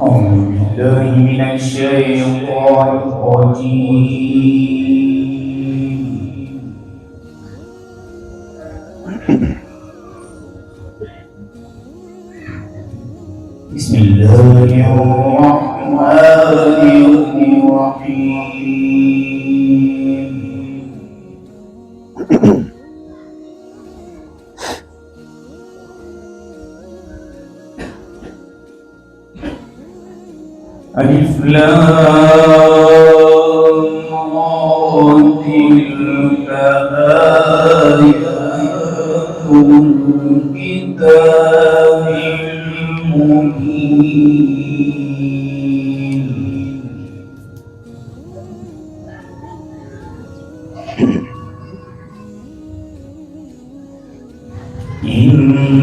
أعوذ بالله من الشيطان الرجيم. بسم الله الرحمن الرحيم. ألف لام را تلك آيات الكتاب المبين. إنا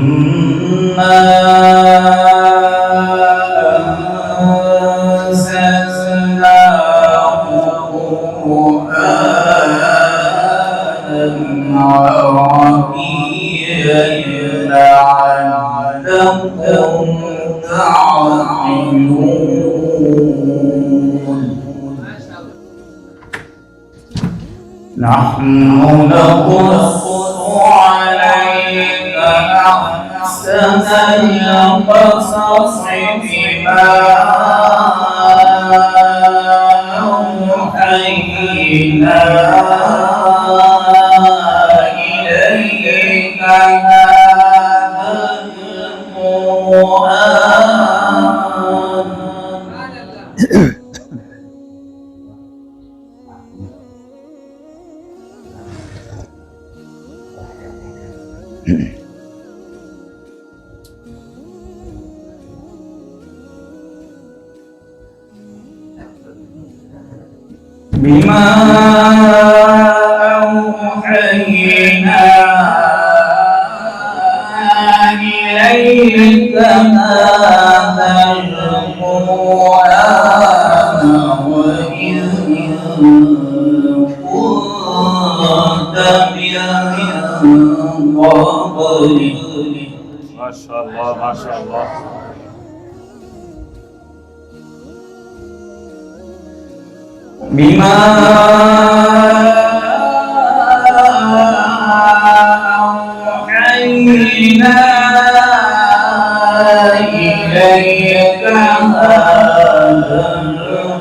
أنزلناه قرآنا عربيا لعلكم تعقلون. نحن نقص عليك أحسن القصص بما أوحينا إليك هذا القرآن. بما أوحينا إليك هذا القرآن وإن كنت من قبله. ما شاء الله ما شاء الله. بما أوحينا إليك هذا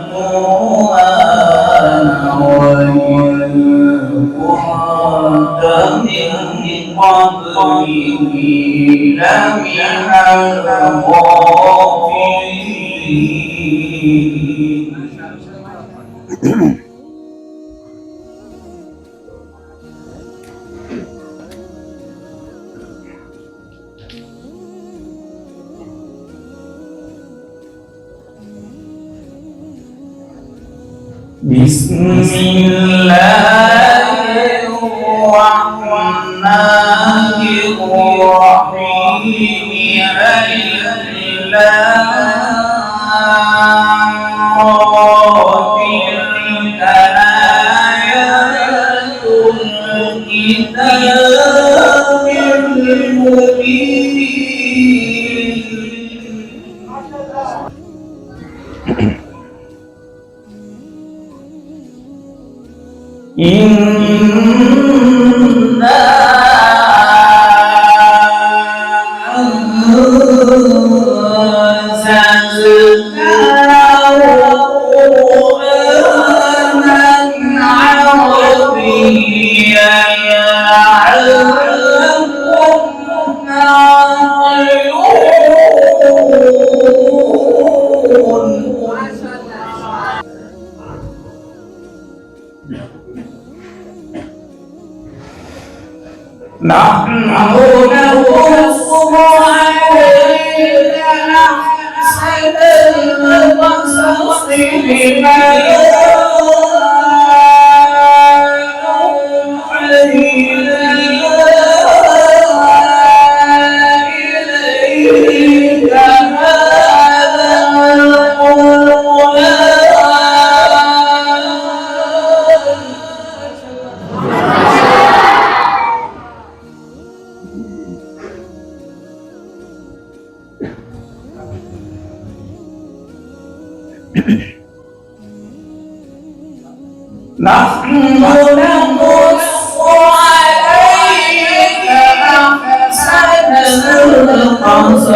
القرآن وإن كنت من قبله لمن الغافلين. بسم الله الرحمن الرحيم. ألف لام را تلك آيات الكتاب المبين. إنا أنزلناه قرآنا عربيا لعلكم تعقلون. نحن نقص عليك أحسن القصص بما أوحينا إليك هذا القرآن. نحن نقص عليك أحسن القصص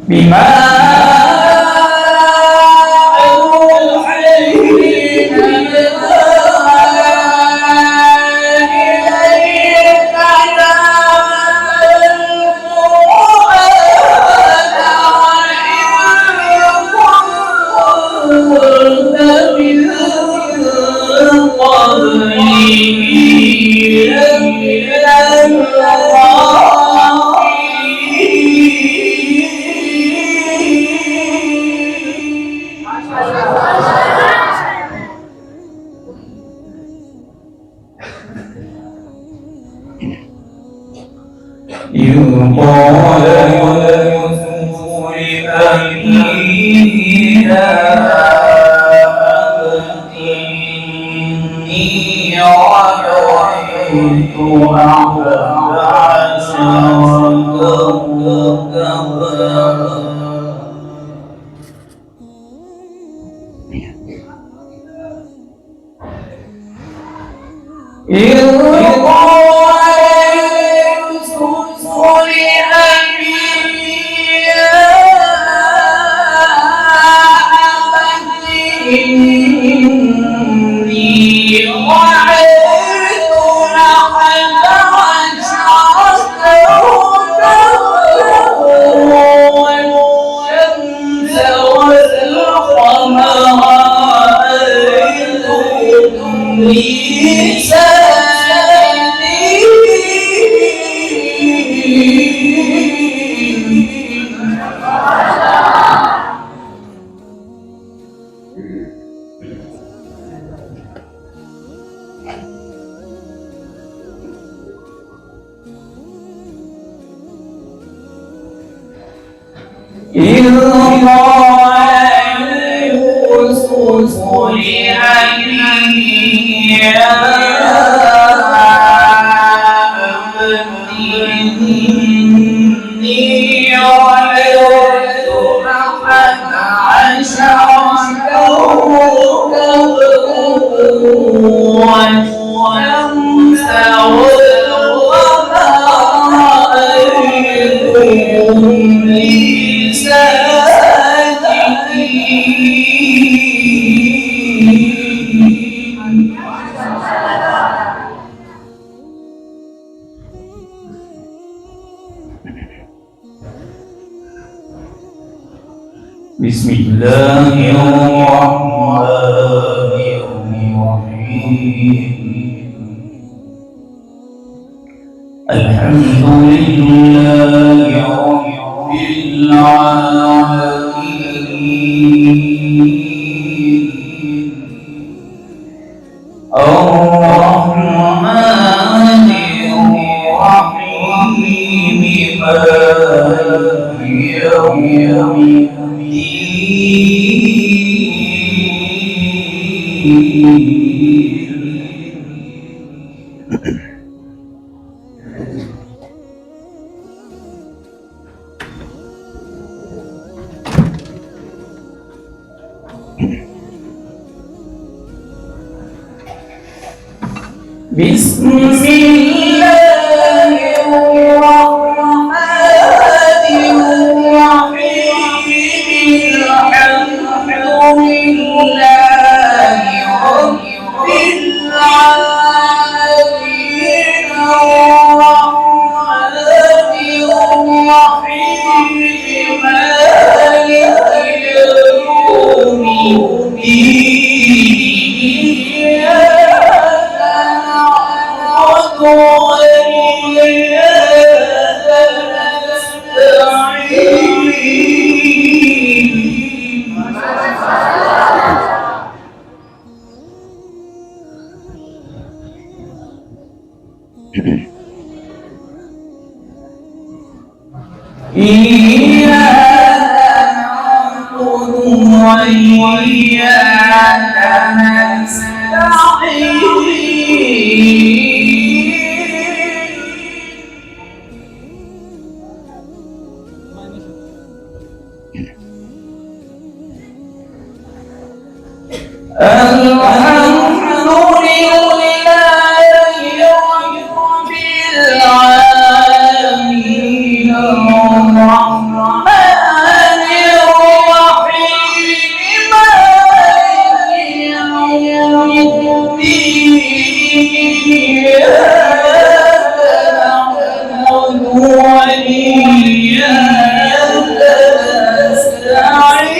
بما أوحينا إليك هذا بما إذ قال يوسف لأبيه يا أبت إني رأيت أحد عشر كوكبا إذ إذ قال يوسف لأبيه يا أبت إني رأيت أحد عشر كوكبا والشمس والقمر رأيتهم لي بسم الله الرحمن الرحيم الحمد لله رب العالمين الرحمن الرحيم مالك يوم بسم الله الرحمن الرحيم الحمد لله رب العالمين الرحمن الرحيم مالك يوم الدين إياك نعبد وإياك نستعين الحمد لله رب العالمين الرحمن الرحيم مالك يوم الدين إياك نعبد وإياك نستعين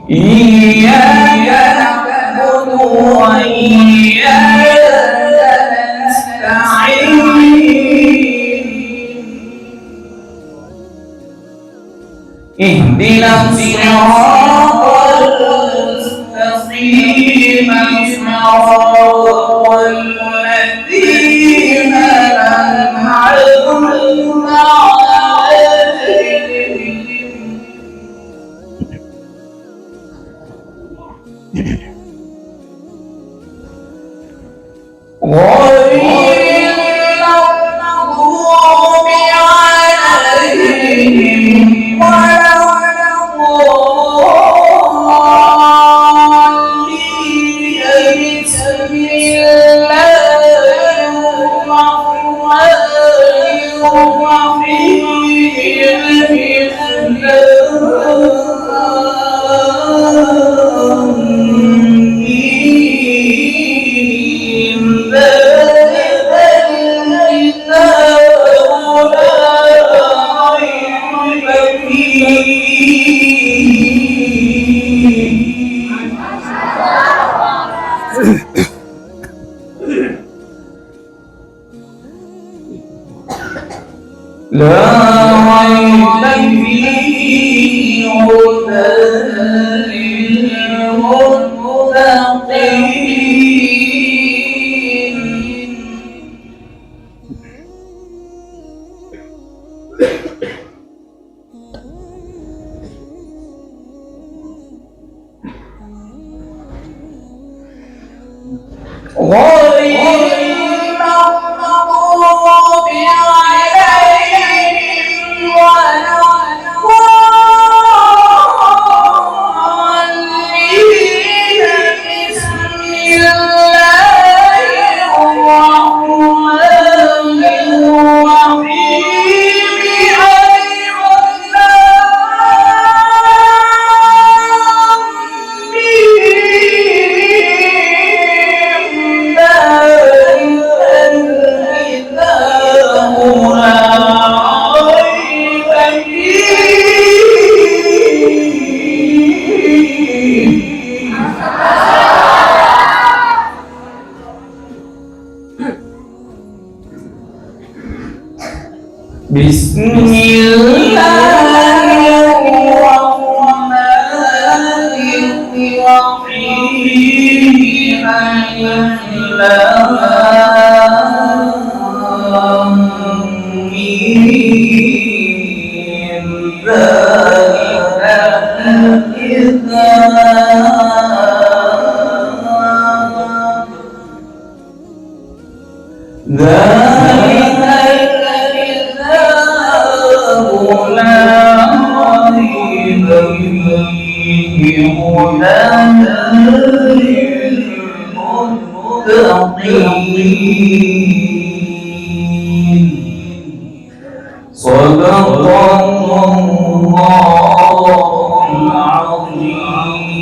إياك نعبد وإياك نستعين اهدنا الصراط المستقيم صراط الذين أنعمت غير المغضوب عليهم ولا الضالين بسم الله الرحمن لا ريب فيه هدى للمتقين غير المغضوب عليهم ولا الضالين بسم الله الرحمن الرحيم بسم الله الرحمن الرحيم ألف لام ميم ذلك لا ريب فيه هدى للمتقين صدق الله العظيم.